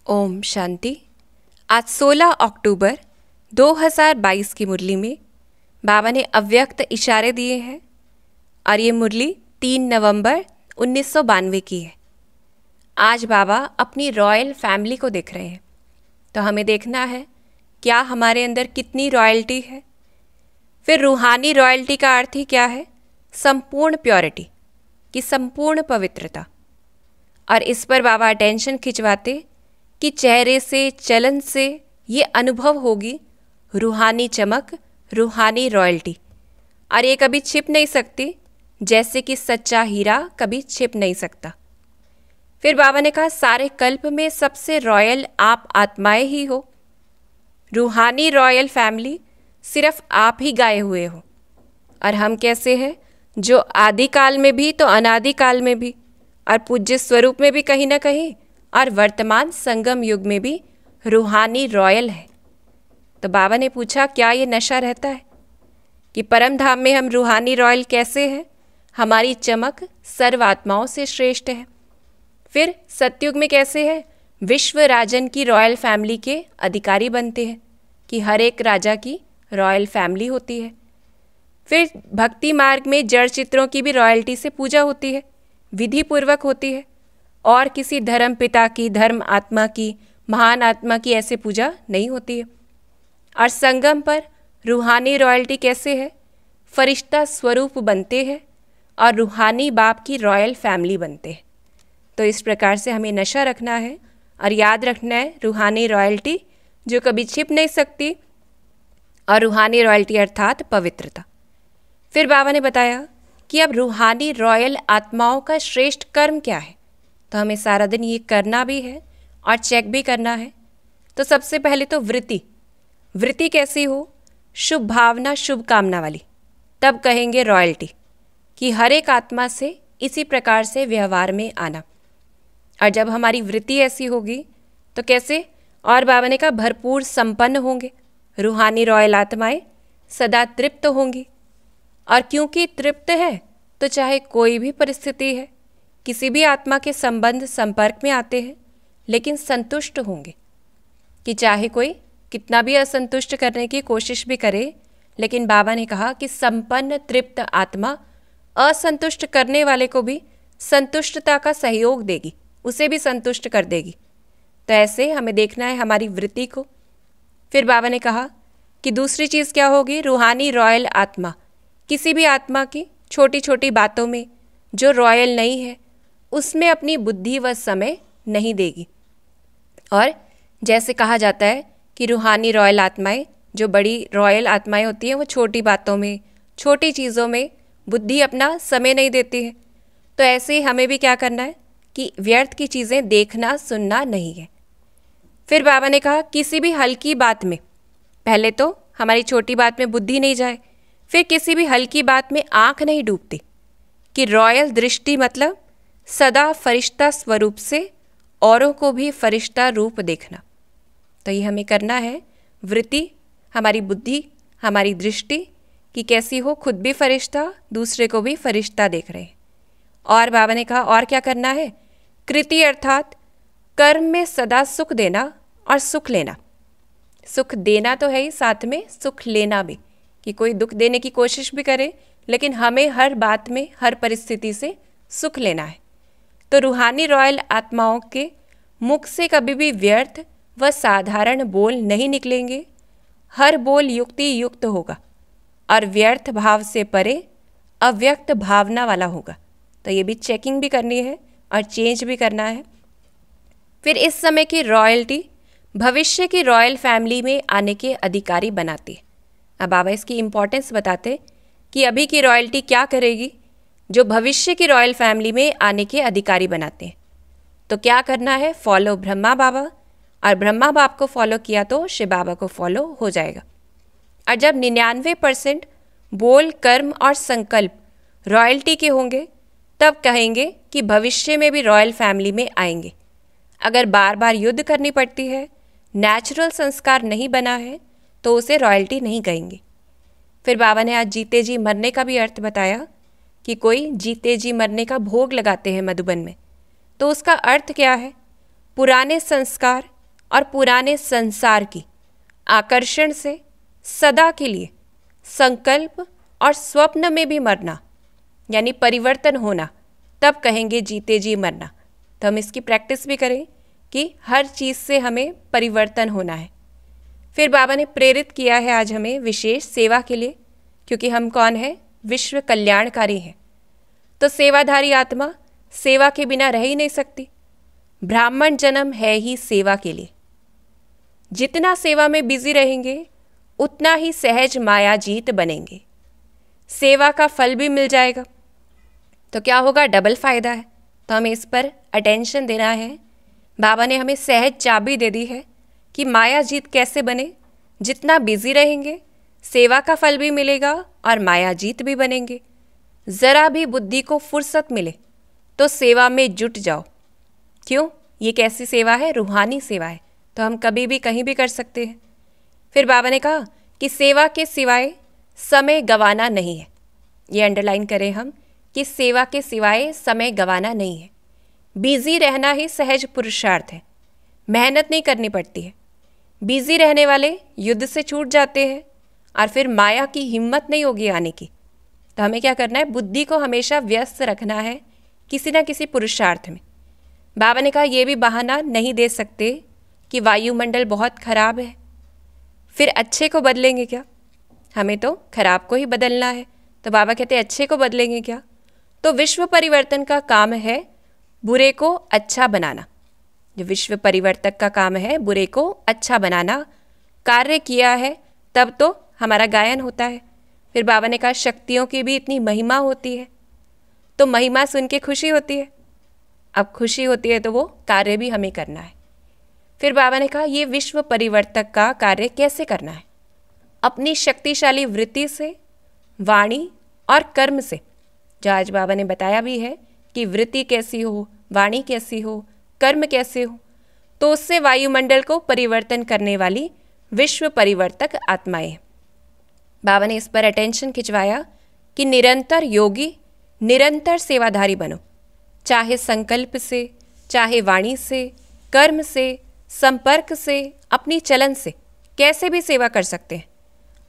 ओम शांति। आज 16 अक्टूबर 2022 की मुरली में बाबा ने अव्यक्त इशारे दिए हैं और ये मुरली 3 नवंबर 1992 की है। आज बाबा अपनी रॉयल फैमिली को देख रहे हैं, तो हमें देखना है क्या हमारे अंदर कितनी रॉयल्टी है। फिर रूहानी रॉयल्टी का अर्थ ही क्या है? संपूर्ण प्योरिटी की संपूर्ण पवित्रता। और इस पर बाबा अटेंशन खिंचवाते कि चेहरे से, चलन से ये अनुभव होगी रूहानी चमक, रूहानी रॉयल्टी, और ये कभी छिप नहीं सकती, जैसे कि सच्चा हीरा कभी छिप नहीं सकता। फिर बाबा ने कहा सारे कल्प में सबसे रॉयल आप आत्माएं ही हो। रूहानी रॉयल फैमिली सिर्फ आप ही गाए हुए हो। और हम कैसे हैं? जो आदिकाल में भी तो अनादिकाल में भी, और पूज्य स्वरूप में भी कहीं ना कहीं, और वर्तमान संगम युग में भी रूहानी रॉयल है। तो बाबा ने पूछा क्या ये नशा रहता है कि परम धाम में हम रूहानी रॉयल कैसे हैं? हमारी चमक सर्व आत्माओं से श्रेष्ठ है। फिर सतयुग में कैसे है? विश्व राजन की रॉयल फैमिली के अधिकारी बनते हैं कि हर एक राजा की रॉयल फैमिली होती है। फिर भक्ति मार्ग में जड़ चित्रों की भी रॉयल्टी से पूजा होती है, विधि पूर्वक होती है, और किसी धर्म पिता की, धर्म आत्मा की, महान आत्मा की ऐसे पूजा नहीं होती है। और संगम पर रूहानी रॉयल्टी कैसे है? फरिश्ता स्वरूप बनते हैं और रूहानी बाप की रॉयल फैमिली बनते हैं। तो इस प्रकार से हमें नशा रखना है और याद रखना है रूहानी रॉयल्टी जो कभी छिप नहीं सकती, और रूहानी रॉयल्टी अर्थात पवित्रता। फिर बाबा ने बताया कि अब रूहानी रॉयल आत्माओं का श्रेष्ठ कर्म क्या है, तो हमें सारा दिन ये करना भी है और चेक भी करना है। तो सबसे पहले तो वृत्ति कैसी हो? शुभ भावना, शुभ कामना वाली। तब कहेंगे रॉयल्टी कि हर एक आत्मा से इसी प्रकार से व्यवहार में आना। और जब हमारी वृत्ति ऐसी होगी तो कैसे? और बाबा ने कहा भरपूर संपन्न होंगे। रूहानी रॉयल आत्माएं सदा तृप्त होंगी, और क्योंकि तृप्त है तो चाहे कोई भी परिस्थिति है, किसी भी आत्मा के संबंध संपर्क में आते हैं, लेकिन संतुष्ट होंगे कि चाहे कोई कितना भी असंतुष्ट करने की कोशिश भी करे, लेकिन बाबा ने कहा कि संपन्न तृप्त आत्मा असंतुष्ट करने वाले को भी संतुष्टता का सहयोग देगी, उसे भी संतुष्ट कर देगी। तो ऐसे हमें देखना है हमारी वृत्ति को। फिर बाबा ने कहा कि दूसरी चीज़ क्या होगी? रूहानी रॉयल आत्मा किसी भी आत्मा की छोटी छोटी बातों में जो रॉयल नहीं है उसमें अपनी बुद्धि व समय नहीं देगी। और जैसे कहा जाता है कि रूहानी रॉयल आत्माएं, जो बड़ी रॉयल आत्माएं होती हैं, वो छोटी बातों में, छोटी चीज़ों में बुद्धि अपना समय नहीं देती है। तो ऐसे ही हमें भी क्या करना है कि व्यर्थ की चीज़ें देखना सुनना नहीं है। फिर बाबा ने कहा किसी भी हल्की बात में, पहले तो हमारी छोटी बात में बुद्धि नहीं जाए, फिर किसी भी हल्की बात में आँख नहीं डूबती, कि रॉयल दृष्टि मतलब सदा फरिश्ता स्वरूप से औरों को भी फरिश्ता रूप देखना। तो ये हमें करना है। वृत्ति, हमारी बुद्धि, हमारी दृष्टि कि कैसी हो, खुद भी फरिश्ता, दूसरे को भी फरिश्ता देख रहे हैं। और बाबा ने कहा और क्या करना है? कृति अर्थात कर्म में सदा सुख देना और सुख लेना। सुख देना तो है ही, साथ में सुख लेना भी, कि कोई दुख देने की कोशिश भी करे, लेकिन हमें हर बात में, हर परिस्थिति से सुख लेना है। तो रूहानी रॉयल आत्माओं के मुख से कभी भी व्यर्थ व साधारण बोल नहीं निकलेंगे। हर बोल युक्ति युक्त होगा और व्यर्थ भाव से परे अव्यक्त भावना वाला होगा। तो ये भी चेकिंग भी करनी है और चेंज भी करना है। फिर इस समय की रॉयल्टी भविष्य की रॉयल फैमिली में आने के अधिकारी बनाती है। अब बाबा इसकी इम्पोर्टेंस बताते कि अभी की रॉयल्टी क्या करेगी जो भविष्य की रॉयल फैमिली में आने के अधिकारी बनाते हैं। तो क्या करना है? फॉलो ब्रह्मा बाबा, और ब्रह्मा बाप को फॉलो किया तो शिव बाबा को फॉलो हो जाएगा। और जब 99% बोल, कर्म और संकल्प रॉयल्टी के होंगे, तब कहेंगे कि भविष्य में भी रॉयल फैमिली में आएंगे। अगर बार बार युद्ध करनी पड़ती है, नेचुरल संस्कार नहीं बना है, तो उसे रॉयल्टी नहीं कहेंगे। फिर बाबा ने आज जीते जी मरने का भी अर्थ बताया कि कोई जीते जी मरने का भोग लगाते हैं मधुबन में, तो उसका अर्थ क्या है? पुराने संस्कार और पुराने संसार की आकर्षण से सदा के लिए संकल्प और स्वप्न में भी मरना, यानी परिवर्तन होना, तब कहेंगे जीते जी मरना। तो हम इसकी प्रैक्टिस भी करें कि हर चीज़ से हमें परिवर्तन होना है। फिर बाबा ने प्रेरित किया है आज हमें विशेष सेवा के लिए, क्योंकि हम कौन है? विश्व कल्याणकारी हैं। तो सेवाधारी आत्मा सेवा के बिना रह ही नहीं सकती। ब्राह्मण जन्म है ही सेवा के लिए। जितना सेवा में बिजी रहेंगे उतना ही सहज मायाजीत बनेंगे, सेवा का फल भी मिल जाएगा। तो क्या होगा? डबल फायदा है। तो हमें इस पर अटेंशन देना है। बाबा ने हमें सहज चाबी दे दी है कि मायाजीत कैसे बने। जितना बिजी रहेंगे सेवा का फल भी मिलेगा और मायाजीत भी बनेंगे। ज़रा भी बुद्धि को फुर्सत मिले तो सेवा में जुट जाओ। क्यों? ये कैसी सेवा है? रूहानी सेवा है। तो हम कभी भी कहीं भी कर सकते हैं। फिर बाबा ने कहा कि सेवा के सिवाय समय गंवाना नहीं है। ये अंडरलाइन करें हम कि सेवा के सिवाय समय गंवाना नहीं है। बिजी रहना ही सहज पुरुषार्थ है। मेहनत नहीं करनी पड़ती है। बिजी रहने वाले युद्ध से छूट जाते हैं और फिर माया की हिम्मत नहीं होगी आने की। तो हमें क्या करना है? बुद्धि को हमेशा व्यस्त रखना है किसी न किसी पुरुषार्थ में। बाबा ने कहा ये भी बहाना नहीं दे सकते कि वायुमंडल बहुत खराब है, फिर अच्छे को बदलेंगे क्या? हमें तो खराब को ही बदलना है। तो बाबा कहते हैं अच्छे को बदलेंगे क्या? तो विश्व परिवर्तन का काम है बुरे को अच्छा बनाना। जो विश्व परिवर्तक का काम है बुरे को अच्छा बनाना, कार्य किया है तब तो हमारा गायन होता है। फिर बाबा ने कहा शक्तियों की भी इतनी महिमा होती है, तो महिमा सुन के खुशी होती है। अब खुशी होती है तो वो कार्य भी हमें करना है। फिर बाबा ने कहा ये विश्व परिवर्तक का कार्य कैसे करना है? अपनी शक्तिशाली वृत्ति से, वाणी और कर्म से। जो आज बाबा ने बताया भी है कि वृत्ति कैसी हो, वाणी कैसी हो, कर्म कैसे हो, तो उससे वायुमंडल को परिवर्तन करने वाली विश्व परिवर्तक आत्माएं हैं। बाबा ने इस पर अटेंशन खिंचवाया कि निरंतर योगी, निरंतर सेवाधारी बनो। चाहे संकल्प से, चाहे वाणी से, कर्म से, संपर्क से, अपनी चलन से कैसे भी सेवा कर सकते हैं।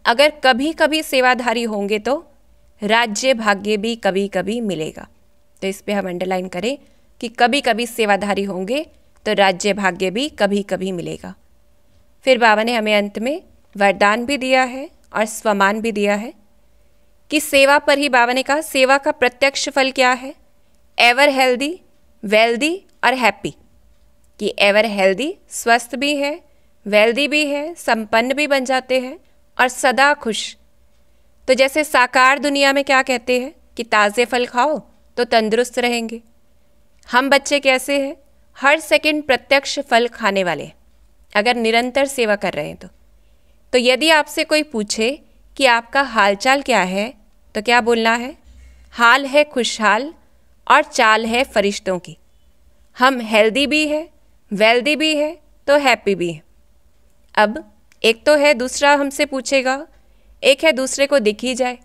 अगर कभी कभी सेवाधारी होंगे तो राज्य भाग्य भी कभी कभी मिलेगा। तो इस पे हम अंडरलाइन करें कि कभी कभी सेवाधारी होंगे तो राज्य भाग्य भी कभी कभी मिलेगा। फिर बाबा ने हमें अंत में वरदान भी दिया है और स्वमान भी दिया है कि सेवा पर ही बाबा ने कहा सेवा का प्रत्यक्ष फल क्या है? एवर हेल्दी, वेल्दी और हैप्पी। कि एवर हेल्दी स्वस्थ भी है, वेल्दी भी है, संपन्न भी बन जाते हैं और सदा खुश। तो जैसे साकार दुनिया में क्या कहते हैं कि ताज़े फल खाओ तो तंदुरुस्त रहेंगे। हम बच्चे कैसे हैं? हर सेकंड प्रत्यक्ष फल खाने वाले हैं अगर निरंतर सेवा कर रहे हैं तो यदि आपसे कोई पूछे कि आपका हालचाल क्या है तो क्या बोलना है? हाल है खुशहाल और चाल है फरिश्तों की। हम हेल्दी भी है, वेल्दी भी है तो हैप्पी भी है। अब एक तो है दूसरा हमसे पूछेगा, एक है दूसरे को दिख ही जाए,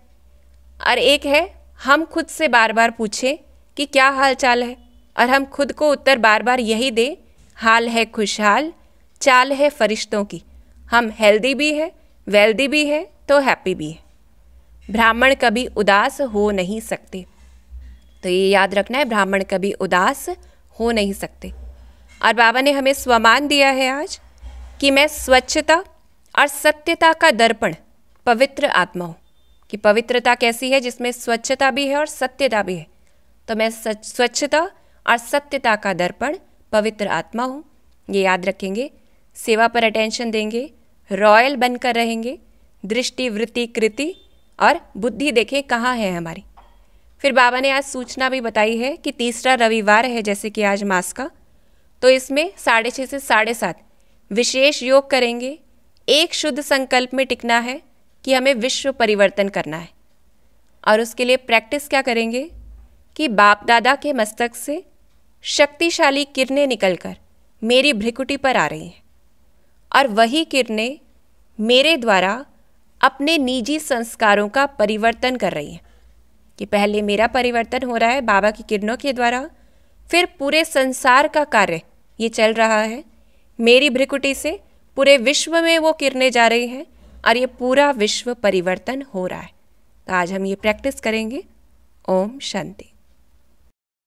और एक है हम खुद से बार बार पूछें कि क्या हाल चाल है और हम खुद को उत्तर बार बार यही दें, हाल है खुशहाल, चाल है फरिश्तों की। हम हेल्दी भी है, वेल्दी भी है तो हैप्पी भी है। ब्राह्मण कभी उदास हो नहीं सकते। तो ये याद रखना है, ब्राह्मण कभी उदास हो नहीं सकते। और बाबा ने हमें स्वमान दिया है आज कि मैं स्वच्छता और सत्यता का दर्पण पवित्र आत्मा हूँ। कि पवित्रता कैसी है? जिसमें स्वच्छता भी है और सत्यता भी है। तो मैं स्वच्छता और सत्यता का दर्पण पवित्र आत्मा हूँ। ये याद रखेंगे, सेवा पर अटेंशन देंगे, रॉयल बनकर रहेंगे, दृष्टि वृत्ति कृति और बुद्धि देखें कहाँ है हमारी। फिर बाबा ने आज सूचना भी बताई है कि तीसरा रविवार है जैसे कि आज मास का, तो इसमें 6:30 से 7:30 विशेष योग करेंगे। एक शुद्ध संकल्प में टिकना है कि हमें विश्व परिवर्तन करना है। और उसके लिए प्रैक्टिस क्या करेंगे कि बाप दादा के मस्तक से शक्तिशाली किरणें निकलकर मेरी भ्रिकुटी पर आ रही हैं और वही किरणें मेरे द्वारा अपने निजी संस्कारों का परिवर्तन कर रही हैं। कि पहले मेरा परिवर्तन हो रहा है बाबा की किरणों के द्वारा, फिर पूरे संसार का कार्य ये चल रहा है मेरी भ्रिकुटी से पूरे विश्व में वो किरणें जा रही हैं और ये पूरा विश्व परिवर्तन हो रहा है। तो आज हम ये प्रैक्टिस करेंगे। ओम शांति।